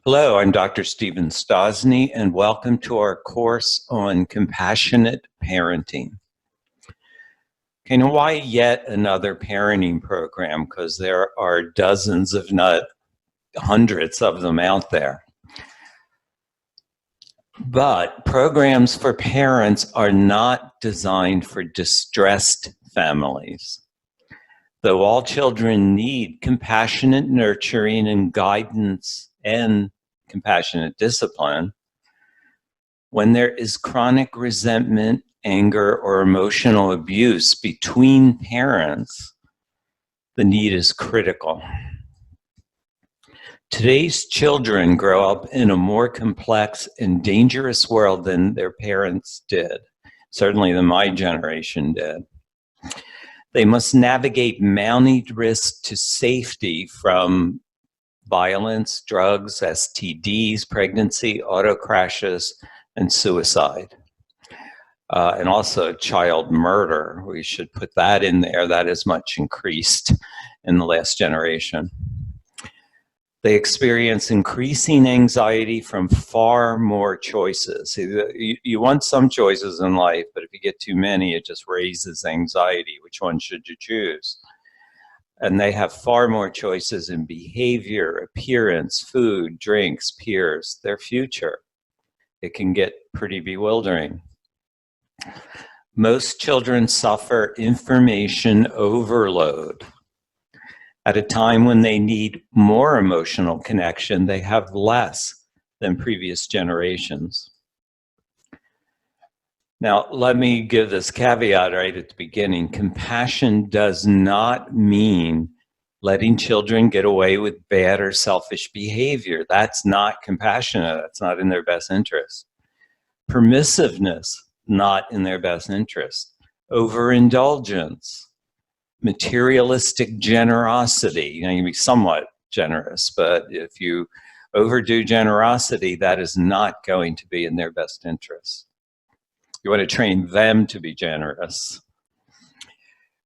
Hello, I'm Dr. Stephen Stosny, and welcome to our course on compassionate parenting. Okay, now why yet another parenting program? Because there are dozens, if not hundreds of them out there. But programs for parents are not designed for distressed families. Though all children need compassionate nurturing and guidance and compassionate discipline, when there is chronic resentment, anger, or emotional abuse between parents, the need is critical. Today's children grow up in a more complex and dangerous world than their parents did, certainly than my generation did. They must navigate mounting risks to safety from violence, drugs, STDs, pregnancy, auto crashes, and suicide. And also child murder. We should put that in there. That is much increased in the last generation. They experience increasing anxiety from far more choices. You want some choices in life, but if you get too many, it just raises anxiety. Which one should you choose? And they have far more choices in behavior, appearance, food, drinks, peers, their future. It can get pretty bewildering. Most children suffer information overload. At a time when they need more emotional connection, they have less than previous generations. Now, let me give this caveat right at the beginning. Compassion does not mean letting children get away with bad or selfish behavior. That's not compassionate. That's not in their best interest. Permissiveness, not in their best interest. Overindulgence, materialistic generosity. You can be somewhat generous, but if you overdo generosity, that is not going to be in their best interest. You want to train them to be generous.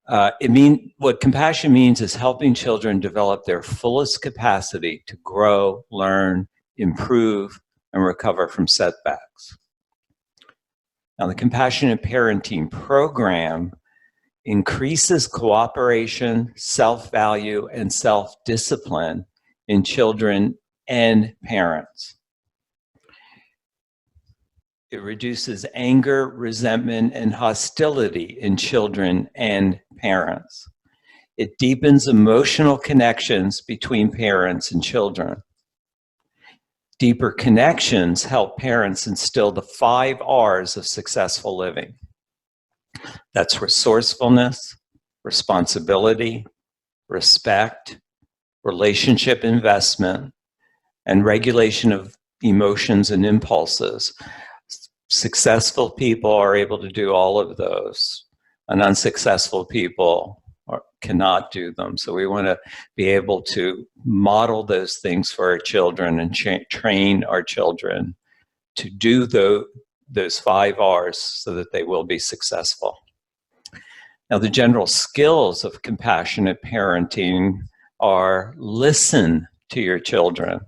What compassion means is helping children develop their fullest capacity to grow, learn, improve, and recover from setbacks. Now, the Compassionate Parenting Program increases cooperation, self-value, and self-discipline in children and parents. It reduces anger, resentment, and hostility in children and parents. It deepens emotional connections between parents and children. Deeper connections help parents instill the 5 R's of successful living. That's resourcefulness, responsibility, respect, relationship investment, and regulation of emotions and impulses. Successful people are able to do all of those, and unsuccessful people cannot do them. So we want to be able to model those things for our children and train our children to do those 5 R's so that they will be successful. Now, the general skills of compassionate parenting are listen to your children.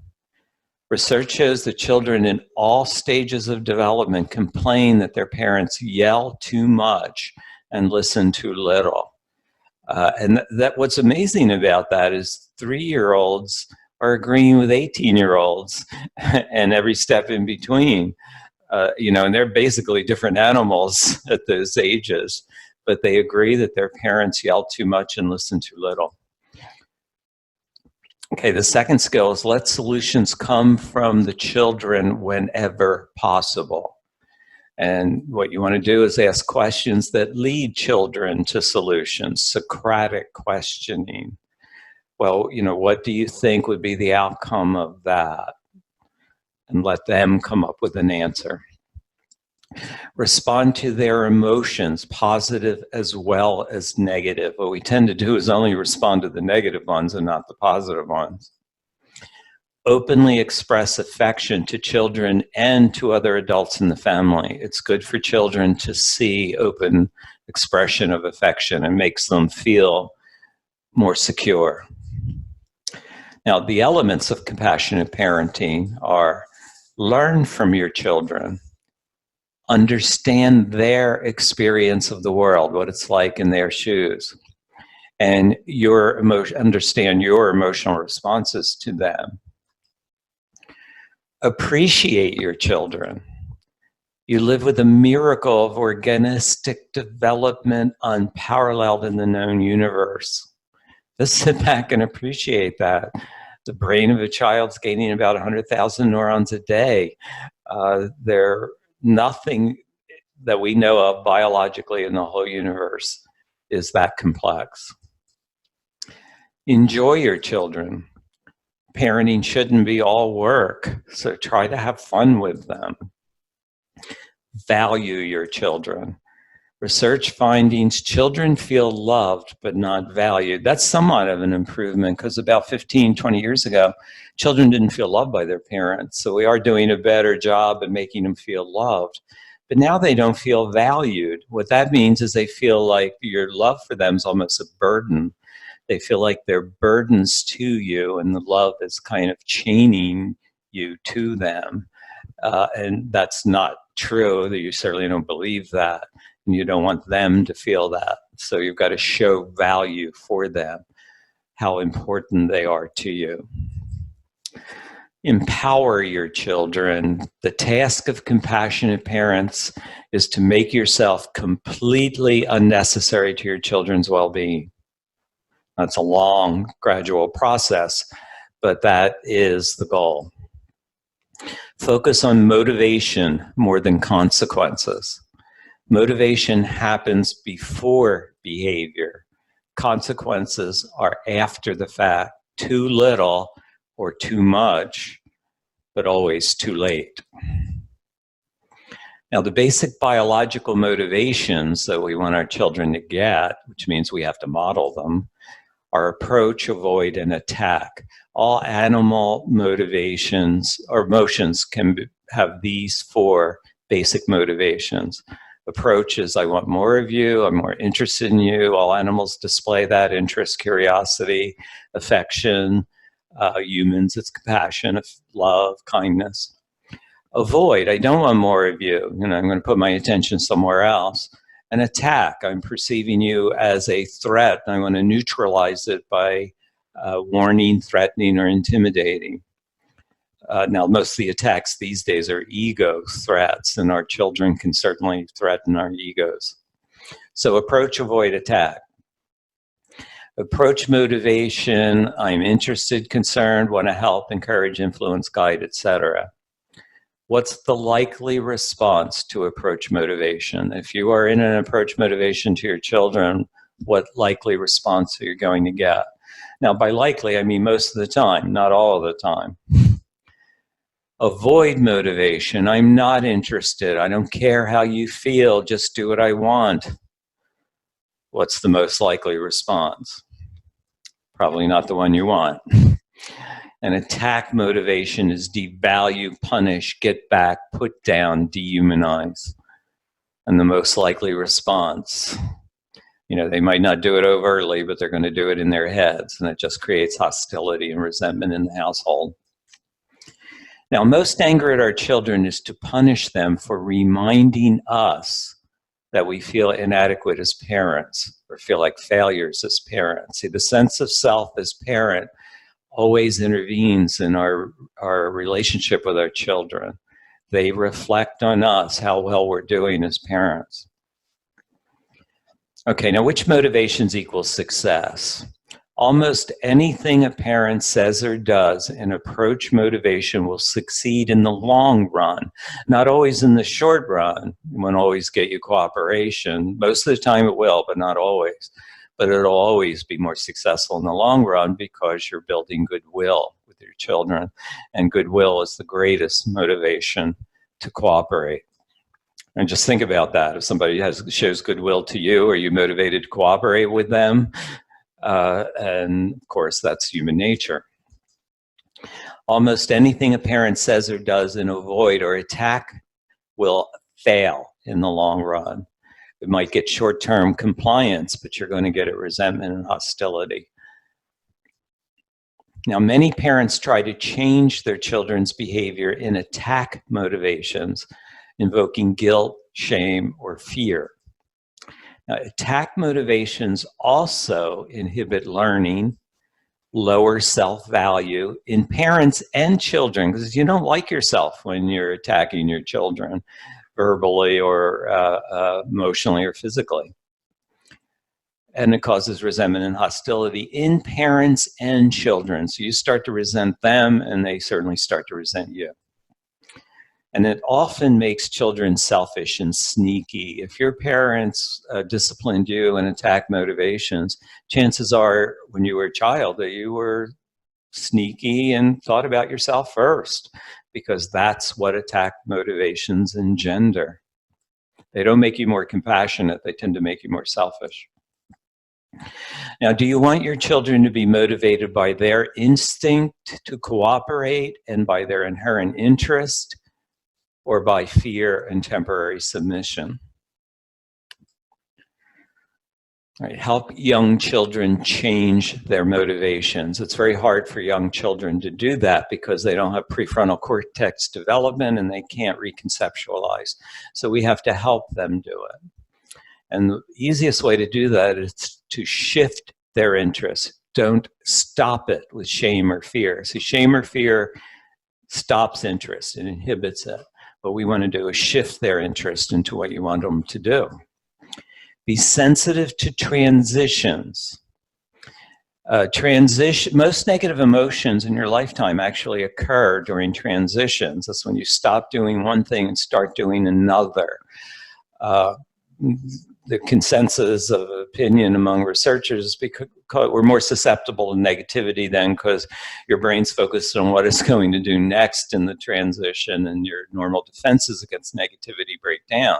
Research shows that children in all stages of development complain that their parents yell too much and listen too little. And what's amazing about that is 3-year-olds are agreeing with 18-year-olds and every step in between. And they're basically different animals at those ages, but they agree that their parents yell too much and listen too little. Okay, the second skill is let solutions come from the children whenever possible. And what you want to do is ask questions that lead children to solutions, Socratic questioning. Well, what do you think would be the outcome of that? And let them come up with an answer. Respond to their emotions, positive as well as negative. What we tend to do is only respond to the negative ones and not the positive ones. Openly express affection to children and to other adults in the family. It's good for children to see open expression of affection and makes them feel more secure. Now, the elements of compassionate parenting are: learn from your children, understand their experience of the world, what it's like in their shoes, and understand your emotional responses to them. Appreciate your children. You live with a miracle of organistic development unparalleled in the known universe. Just sit back and appreciate that. The brain of a child's gaining about 100,000 neurons a day. They're nothing that we know of biologically in the whole universe is that complex. Enjoy your children. Parenting shouldn't be all work, so try to have fun with them. Value your children. Research findings: children feel loved but not valued. That's somewhat of an improvement, because about 15, 20 years ago, children didn't feel loved by their parents. So we are doing a better job at making them feel loved. But now they don't feel valued. What that means is they feel like your love for them is almost a burden. They feel like they're burdens to you, and the love is kind of chaining you to them. And that's not true. You certainly don't believe that, and you don't want them to feel that. So you've got to show value for them, how important they are to you. Empower your children. The task of compassionate parents is to make yourself completely unnecessary to your children's well-being. That's a long, gradual process, but that is the goal. Focus on motivation more than consequences. Motivation happens before behavior. Consequences are after the fact. Too little or too much, but always too late. Now, the basic biological motivations that we want our children to get, which means we have to model them, are approach, avoid, and attack. All animal motivations or emotions can have these four basic motivations. Approach is, I want more of you, I'm more interested in you. All animals display that: interest, curiosity, affection. Humans, it's compassion, love, kindness. Avoid, I don't want more of you. I'm going to put my attention somewhere else. An attack, I'm perceiving you as a threat, and I want to neutralize it by warning, threatening, or intimidating. Now, most of the attacks these days are ego threats, and our children can certainly threaten our egos. So approach, avoid, attack. Approach motivation, I'm interested, concerned, want to help, encourage, influence, guide, etc. What's the likely response to approach motivation? If you are in an approach motivation to your children, what likely response are you going to get? Now, by likely, I mean most of the time, not all of the time. Avoid motivation, I'm not interested, I don't care how you feel, just do what I want. What's the most likely response? Probably not the one you want. An attack motivation is devalue, punish, get back, put down, dehumanize. And the most likely response, they might not do it overtly, but they're going to do it in their heads, and it just creates hostility and resentment in the household. Now, most anger at our children is to punish them for reminding us that we feel inadequate as parents or feel like failures as parents. See, the sense of self as parent always intervenes in our relationship with our children. They reflect on us, how well we're doing as parents. Okay, now which motivations equal success? Almost anything a parent says or does in approach motivation will succeed in the long run. Not always in the short run. It won't always get you cooperation. Most of the time it will, but not always. But it'll always be more successful in the long run because you're building goodwill with your children. And goodwill is the greatest motivation to cooperate. And just think about that. If somebody shows goodwill to you, are you motivated to cooperate with them? And of course, that's human nature. Almost anything a parent says or does in avoid or attack will fail in the long run. It might get short-term compliance, but you're going to get resentment and hostility. Now, many parents try to change their children's behavior in attack motivations, invoking guilt, shame, or fear. Now, attack motivations also inhibit learning, lower self-value in parents and children, because you don't like yourself when you're attacking your children verbally or emotionally or physically. And it causes resentment and hostility in parents and children. So you start to resent them, and they certainly start to resent you. And it often makes children selfish and sneaky. If your parents disciplined you and attack motivations, chances are when you were a child that you were sneaky and thought about yourself first, because that's what attack motivations engender. They don't make you more compassionate, they tend to make you more selfish. Now, do you want your children to be motivated by their instinct to cooperate and by their inherent interest, or by fear and temporary submission? All right, help young children change their motivations. It's very hard for young children to do that because they don't have prefrontal cortex development and they can't reconceptualize. So we have to help them do it. And the easiest way to do that is to shift their interest. Don't stop it with shame or fear. See, shame or fear stops interest and inhibits it. What we want to do is shift their interest into what you want them to do. Be sensitive to transitions. Most negative emotions in your lifetime actually occur during transitions. That's when you stop doing one thing and start doing another. The consensus of opinion among researchers is because we're more susceptible to negativity then, because your brain's focused on what it's going to do next in the transition, and your normal defenses against negativity break down.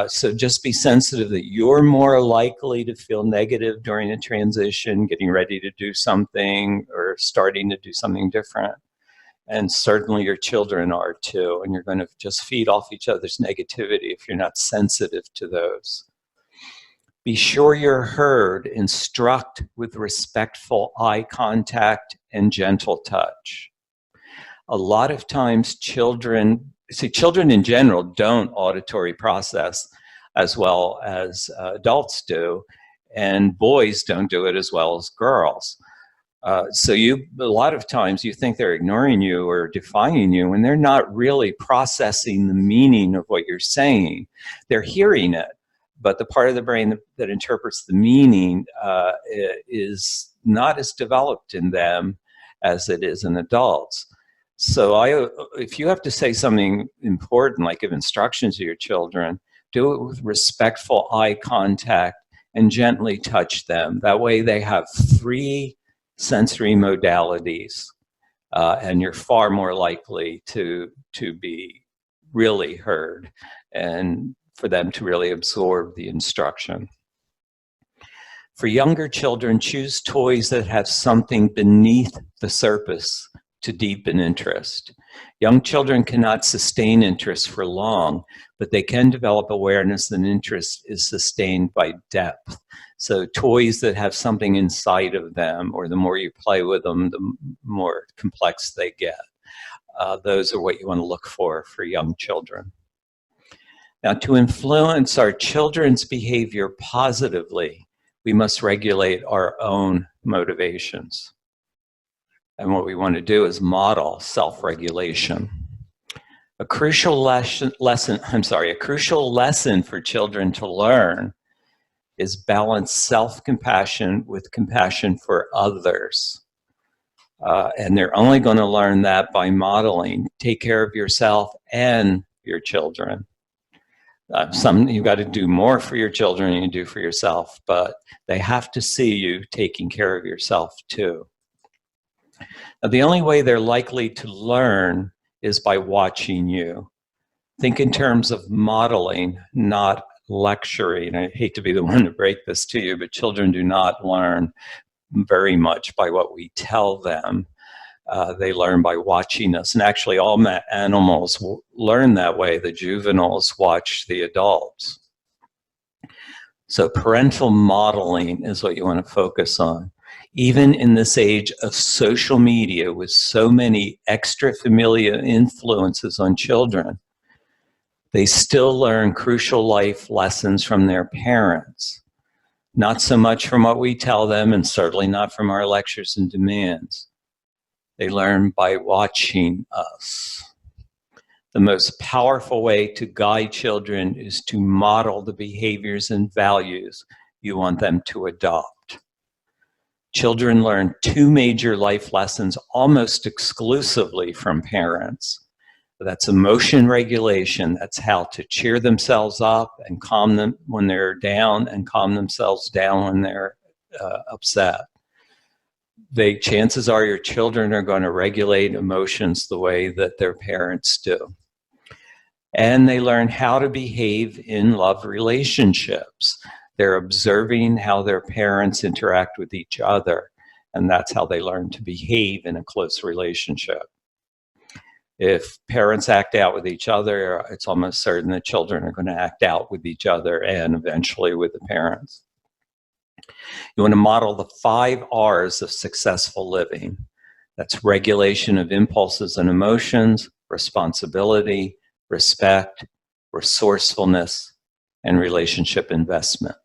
So just be sensitive that you're more likely to feel negative during a transition, getting ready to do something or starting to do something different. And certainly your children are too, and you're going to just feed off each other's negativity if you're not sensitive to those. Be sure you're heard. Instruct with respectful eye contact and gentle touch. A lot of times children in general don't auditory process as well as adults do, and boys don't do it as well as girls. So a lot of times you think they're ignoring you or defying you when they're not really processing the meaning of what you're saying. They're hearing it, but the part of the brain that interprets the meaning is not as developed in them as it is in adults. So if you have to say something important, like give instructions to your children, do it with respectful eye contact and gently touch them. That way they have 3 sensory modalities, and you're far more likely to be really heard and for them to really absorb the instruction. For younger children, choose toys that have something beneath the surface to deepen interest. Young children cannot sustain interest for long, but they can develop awareness that interest is sustained by depth. So toys that have something inside of them, or the more you play with them, the more complex they get. Those are what you want to look for young children. Now, to influence our children's behavior positively, we must regulate our own motivations. And what we want to do is model self-regulation. A crucial lesson for children to learn is balance self-compassion with compassion for others. And they're only going to learn that by modeling. Take care of yourself and your children. You've got to do more for your children than you do for yourself, but they have to see you taking care of yourself too. Now, the only way they're likely to learn is by watching you. Think in terms of modeling, not lecturing. I hate to be the one to break this to you, but children do not learn very much by what we tell them. They learn by watching us. And actually, all animals learn that way. The juveniles watch the adults. So parental modeling is what you want to focus on. Even in this age of social media with so many extra-familiar influences on children, they still learn crucial life lessons from their parents. Not so much from what we tell them, and certainly not from our lectures and demands. They learn by watching us. The most powerful way to guide children is to model the behaviors and values you want them to adopt. Children learn two major life lessons almost exclusively from parents. That's emotion regulation. That's how to cheer themselves up and calm them when they're down, and calm themselves down when they're upset. Chances are your children are going to regulate emotions the way that their parents do. And they learn how to behave in love relationships. They're observing how their parents interact with each other, and that's how they learn to behave in a close relationship. If parents act out with each other, it's almost certain that children are going to act out with each other and eventually with the parents. You want to model the 5 R's of successful living. That's regulation of impulses and emotions, responsibility, respect, resourcefulness, and relationship investment.